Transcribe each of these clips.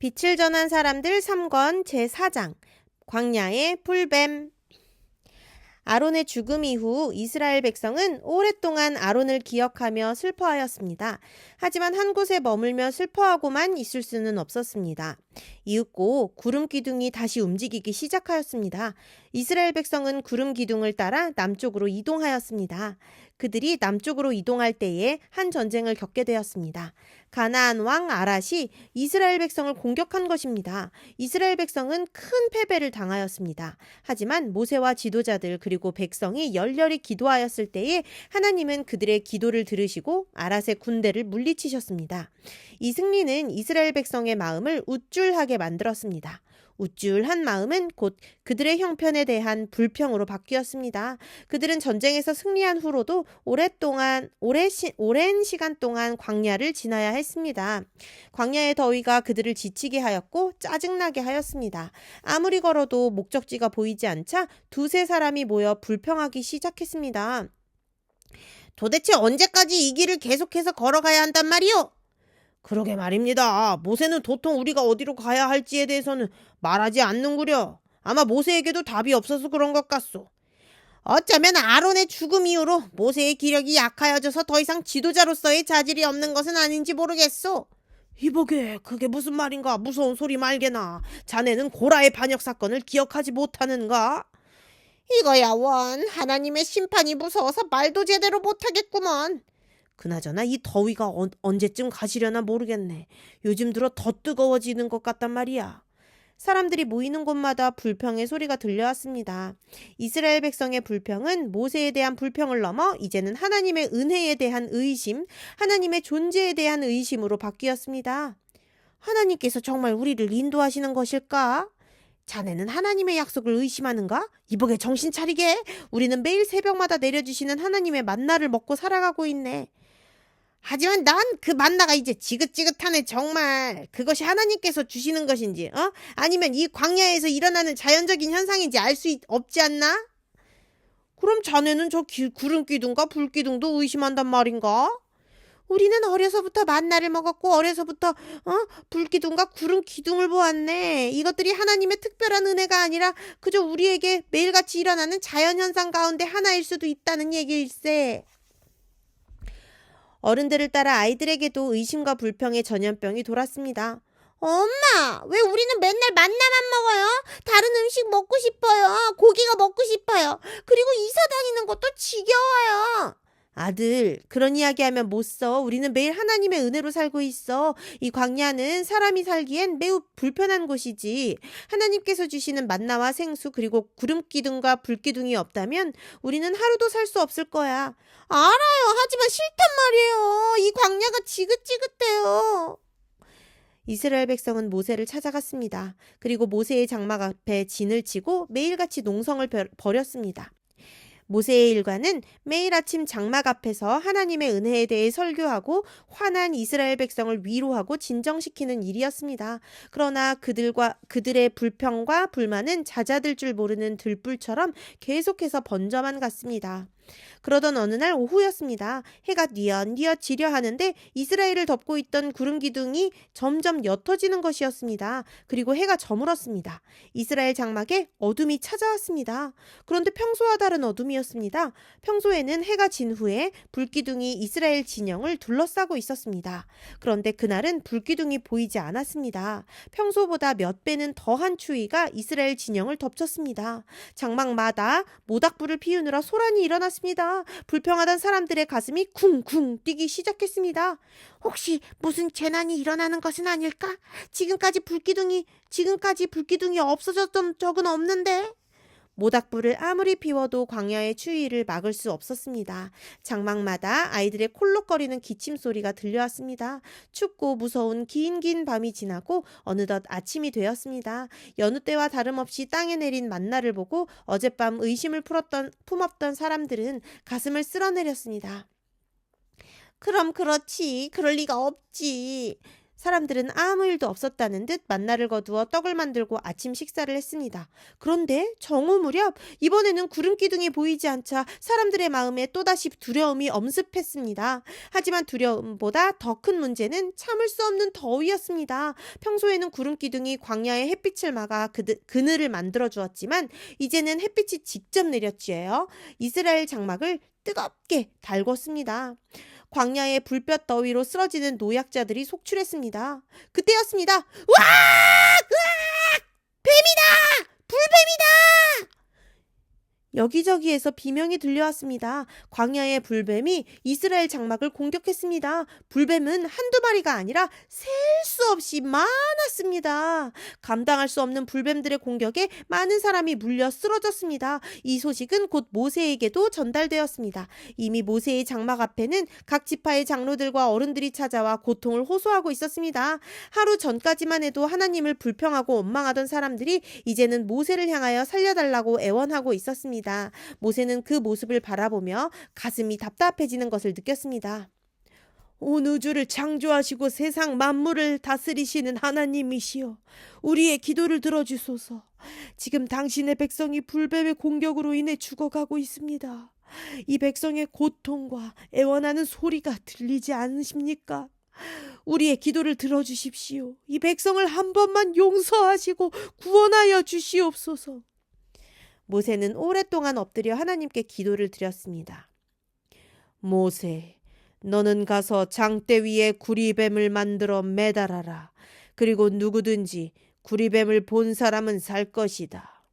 빛을 전한 사람들 3권 제4장 광야의 풀뱀. 아론의 죽음 이후 이스라엘 백성은 오랫동안 아론을 기억하며 슬퍼하였습니다. 하지만 한 곳에 머물며 슬퍼하고만 있을 수는 없었습니다. 이윽고 구름 기둥이 다시 움직이기 시작하였습니다. 이스라엘 백성은 구름 기둥을 따라 남쪽으로 이동하였습니다. 그들이 남쪽으로 이동할 때에 한 전쟁을 겪게 되었습니다. 가나안 왕 아랏이 이스라엘 백성을 공격한 것입니다. 이스라엘 백성은 큰 패배를 당하였습니다. 하지만 모세와 지도자들 그리고 백성이 열렬히 기도하였을 때에 하나님은 그들의 기도를 들으시고 아랏의 군대를 물리치셨습니다. 이 승리는 이스라엘 백성의 마음을 우쭐하게 만들었습니다. 우쭐한 마음은 곧 그들의 형편에 대한 불평으로 바뀌었습니다. 그들은 전쟁에서 승리한 후로도 오랜 시간 동안 광야를 지나야 했습니다. 광야의 더위가 그들을 지치게 하였고 짜증나게 하였습니다. 아무리 걸어도 목적지가 보이지 않자 두세 사람이 모여 불평하기 시작했습니다. 도대체 언제까지 이 길을 계속해서 걸어가야 한단 말이오? 그러게 말입니다. 모세는 도통 우리가 어디로 가야 할지에 대해서는 말하지 않는구려. 아마 모세에게도 답이 없어서 그런 것 같소. 어쩌면 아론의 죽음 이후로 모세의 기력이 약하여져서 더 이상 지도자로서의 자질이 없는 것은 아닌지 모르겠소. 이보게, 그게 무슨 말인가? 무서운 소리 말게나. 자네는 고라의 반역 사건을 기억하지 못하는가? 이거야 원, 하나님의 심판이 무서워서 말도 제대로 못하겠구먼. 그나저나 이 더위가 언제쯤 가시려나 모르겠네. 요즘 들어 더 뜨거워지는 것 같단 말이야. 사람들이 모이는 곳마다 불평의 소리가 들려왔습니다. 이스라엘 백성의 불평은 모세에 대한 불평을 넘어 이제는 하나님의 은혜에 대한 의심, 하나님의 존재에 대한 의심으로 바뀌었습니다. 하나님께서 정말 우리를 인도하시는 것일까? 자네는 하나님의 약속을 의심하는가? 이보게, 정신 차리게. 우리는 매일 새벽마다 내려주시는 하나님의 만나를 먹고 살아가고 있네. 하지만 난 그 만나가 이제 지긋지긋하네. 정말 그것이 하나님께서 주시는 것인지 아니면 이 광야에서 일어나는 자연적인 현상인지 알 수 없지 않나? 그럼 자네는 저 구름 기둥과 불 기둥도 의심한단 말인가? 우리는 어려서부터 만나를 먹었고 어려서부터 불 기둥과 구름 기둥을 보았네. 이것들이 하나님의 특별한 은혜가 아니라 그저 우리에게 매일같이 일어나는 자연현상 가운데 하나일 수도 있다는 얘기일세. 어른들을 따라 아이들에게도 의심과 불평의 전염병이 돌았습니다. 엄마, 왜 우리는 맨날 만나만 먹어요? 다른 음식 먹고 싶어요. 고기가 먹고 싶어요. 그리고 이사 다니는 것도 지겨워요. 아들, 그런 이야기하면 못 써. 우리는 매일 하나님의 은혜로 살고 있어. 이 광야는 사람이 살기엔 매우 불편한 곳이지. 하나님께서 주시는 만나와 생수 그리고 구름기둥과 불기둥이 없다면 우리는 하루도 살 수 없을 거야. 알아요. 하지만 싫단 말이에요. 이 광야가 지긋지긋해요. 이스라엘 백성은 모세를 찾아갔습니다. 그리고 모세의 장막 앞에 진을 치고 매일같이 농성을 벌였습니다. 모세의 일과는 매일 아침 장막 앞에서 하나님의 은혜에 대해 설교하고 화난 이스라엘 백성을 위로하고 진정시키는 일이었습니다. 그러나 그들의 불평과 불만은 잦아들 줄 모르는 들불처럼 계속해서 번져만 갔습니다. 그러던 어느 날 오후였습니다. 해가 뉘엿뉘엿 지려 하는데 이스라엘을 덮고 있던 구름 기둥이 점점 옅어지는 것이었습니다. 그리고 해가 저물었습니다. 이스라엘 장막에 어둠이 찾아왔습니다. 그런데 평소와 다른 어둠이었습니다. 평소에는 해가 진 후에 불기둥이 이스라엘 진영을 둘러싸고 있었습니다. 그런데 그날은 불기둥이 보이지 않았습니다. 평소보다 몇 배는 더한 추위가 이스라엘 진영을 덮쳤습니다. 장막마다 모닥불을 피우느라 소란이 일어났습니다. 불평하던 사람들의 가슴이 쿵쿵 뛰기 시작했습니다. 혹시 무슨 재난이 일어나는 것은 아닐까? 지금까지 불기둥이 없어졌던 적은 없는데. 모닥불을 아무리 피워도 광야의 추위를 막을 수 없었습니다. 장막마다 아이들의 콜록거리는 기침 소리가 들려왔습니다. 춥고 무서운 긴 밤이 지나고 어느덧 아침이 되었습니다. 여느 때와 다름없이 땅에 내린 만나를 보고 어젯밤 의심을 품었던 사람들은 가슴을 쓸어내렸습니다. 그럼 그렇지. 그럴 리가 없지. 사람들은 아무 일도 없었다는 듯 만나를 거두어 떡을 만들고 아침 식사를 했습니다. 그런데 정오 무렵 이번에는 구름 기둥이 보이지 않자 사람들의 마음에 또다시 두려움이 엄습했습니다. 하지만 두려움보다 더 큰 문제는 참을 수 없는 더위였습니다. 평소에는 구름 기둥이 광야의 햇빛을 막아 그늘을 만들어 주었지만 이제는 햇빛이 직접 내렸지요. 이스라엘 장막을 뜨겁게 달궜습니다. 광야의 불볕 더위로 쓰러지는 노약자들이 속출했습니다. 그때였습니다. 으악! 으악! 뱀이다! 불뱀이다! 여기저기에서 비명이 들려왔습니다. 광야의 불뱀이 이스라엘 장막을 공격했습니다. 불뱀은 한두 마리가 아니라 셀 수 없이 많았습니다. 감당할 수 없는 불뱀들의 공격에 많은 사람이 물려 쓰러졌습니다. 이 소식은 곧 모세에게도 전달되었습니다. 이미 모세의 장막 앞에는 각 지파의 장로들과 어른들이 찾아와 고통을 호소하고 있었습니다. 하루 전까지만 해도 하나님을 불평하고 원망하던 사람들이 이제는 모세를 향하여 살려달라고 애원하고 있었습니다. 모세는 그 모습을 바라보며 가슴이 답답해지는 것을 느꼈습니다. 온 우주를 창조하시고 세상 만물을 다스리시는 하나님이시여, 우리의 기도를 들어주소서. 지금 당신의 백성이 불뱀의 공격으로 인해 죽어가고 있습니다. 이 백성의 고통과 애원하는 소리가 들리지 않으십니까? 우리의 기도를 들어주십시오. 이 백성을 한 번만 용서하시고 구원하여 주시옵소서. 모세는 오랫동안 엎드려 하나님께 기도를 드렸습니다. 모세, 너는 가서 장대 위에 구리뱀을 만들어 매달아라. 그리고 누구든지 구리뱀을 본 사람은 살 것이다.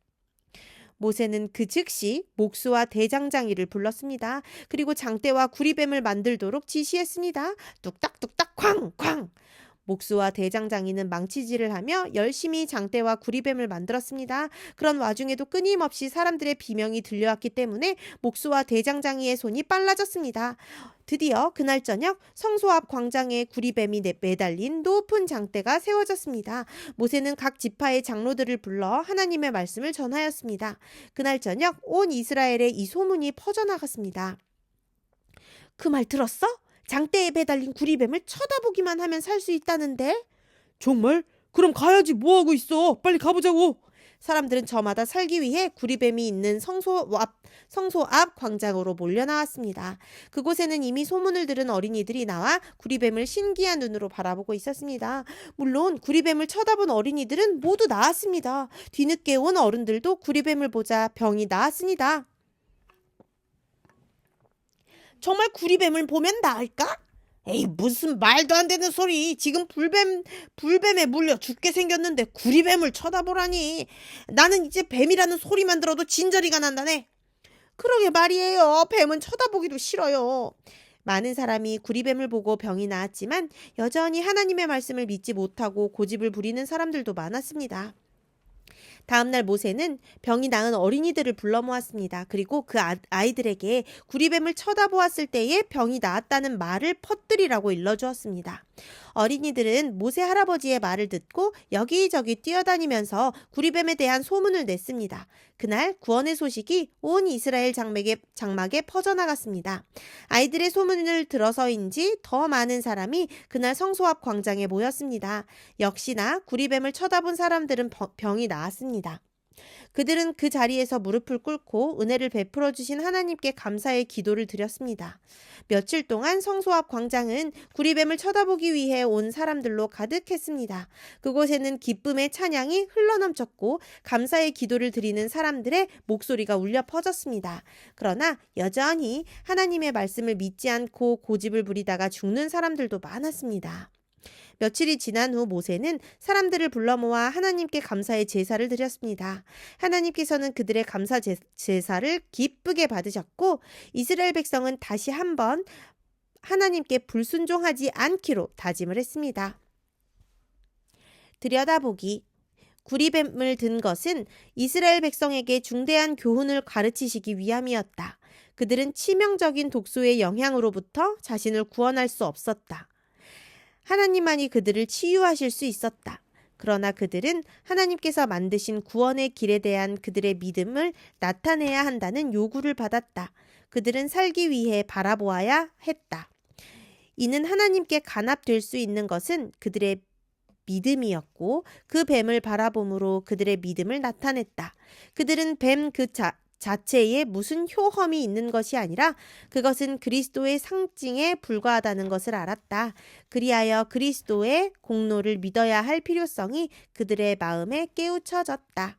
모세는 그 즉시 목수와 대장장이를 불렀습니다. 그리고 장대와 구리뱀을 만들도록 지시했습니다. 뚝딱뚝딱 쾅쾅! 목수와 대장장이는 망치질을 하며 열심히 장대와 구리뱀을 만들었습니다. 그런 와중에도 끊임없이 사람들의 비명이 들려왔기 때문에 목수와 대장장이의 손이 빨라졌습니다. 드디어 그날 저녁 성소 앞 광장에 구리뱀이 매달린 높은 장대가 세워졌습니다. 모세는 각 지파의 장로들을 불러 하나님의 말씀을 전하였습니다. 그날 저녁 온 이스라엘에 이 소문이 퍼져나갔습니다. 그 말 들었어? 장대에 매달린 구리뱀을 쳐다보기만 하면 살 수 있다는데? 정말? 그럼 가야지, 뭐하고 있어? 빨리 가보자고. 사람들은 저마다 살기 위해 구리뱀이 있는 성소 앞 광장으로 몰려 나왔습니다. 그곳에는 이미 소문을 들은 어린이들이 나와 구리뱀을 신기한 눈으로 바라보고 있었습니다. 물론 구리뱀을 쳐다본 어린이들은 모두 나았습니다. 뒤늦게 온 어른들도 구리뱀을 보자 병이 나았습니다. 정말 구리뱀을 보면 나을까? 에이, 무슨 말도 안 되는 소리. 지금 불뱀에 물려 죽게 생겼는데 구리뱀을 쳐다보라니. 나는 이제 뱀이라는 소리만 들어도 진저리가 난다네. 그러게 말이에요. 뱀은 쳐다보기도 싫어요. 많은 사람이 구리뱀을 보고 병이 나았지만 여전히 하나님의 말씀을 믿지 못하고 고집을 부리는 사람들도 많았습니다. 다음날 모세는 병이 나은 어린이들을 불러 모았습니다. 그리고 그 아이들에게 구리뱀을 쳐다보았을 때에 병이 나았다는 말을 퍼뜨리라고 일러주었습니다. 어린이들은 모세 할아버지의 말을 듣고 여기저기 뛰어다니면서 구리뱀에 대한 소문을 냈습니다. 그날 구원의 소식이 온 이스라엘 장막에 퍼져나갔습니다. 아이들의 소문을 들어서인지 더 많은 사람이 그날 성소 앞 광장에 모였습니다. 역시나 구리뱀을 쳐다본 사람들은 병이 나았습니다. 그들은 그 자리에서 무릎을 꿇고 은혜를 베풀어 주신 하나님께 감사의 기도를 드렸습니다. 며칠 동안 성소 앞 광장은 구리뱀을 쳐다보기 위해 온 사람들로 가득했습니다. 그곳에는 기쁨의 찬양이 흘러넘쳤고 감사의 기도를 드리는 사람들의 목소리가 울려 퍼졌습니다. 그러나 여전히 하나님의 말씀을 믿지 않고 고집을 부리다가 죽는 사람들도 많았습니다. 며칠이 지난 후 모세는 사람들을 불러 모아 하나님께 감사의 제사를 드렸습니다. 하나님께서는 그들의 감사 제사를 기쁘게 받으셨고 이스라엘 백성은 다시 한번 하나님께 불순종하지 않기로 다짐을 했습니다. 들여다보기. 구리뱀을 든 것은 이스라엘 백성에게 중대한 교훈을 가르치시기 위함이었다. 그들은 치명적인 독소의 영향으로부터 자신을 구원할 수 없었다. 하나님만이 그들을 치유하실 수 있었다. 그러나 그들은 하나님께서 만드신 구원의 길에 대한 그들의 믿음을 나타내야 한다는 요구를 받았다. 그들은 살기 위해 바라보아야 했다. 이는 하나님께 간합될 수 있는 것은 그들의 믿음이었고 그 뱀을 바라봄으로 그들의 믿음을 나타냈다. 그들은 뱀 그 자체에 무슨 효험이 있는 것이 아니라 그것은 그리스도의 상징에 불과하다는 것을 알았다. 그리하여 그리스도의 공로를 믿어야 할 필요성이 그들의 마음에 깨우쳐졌다.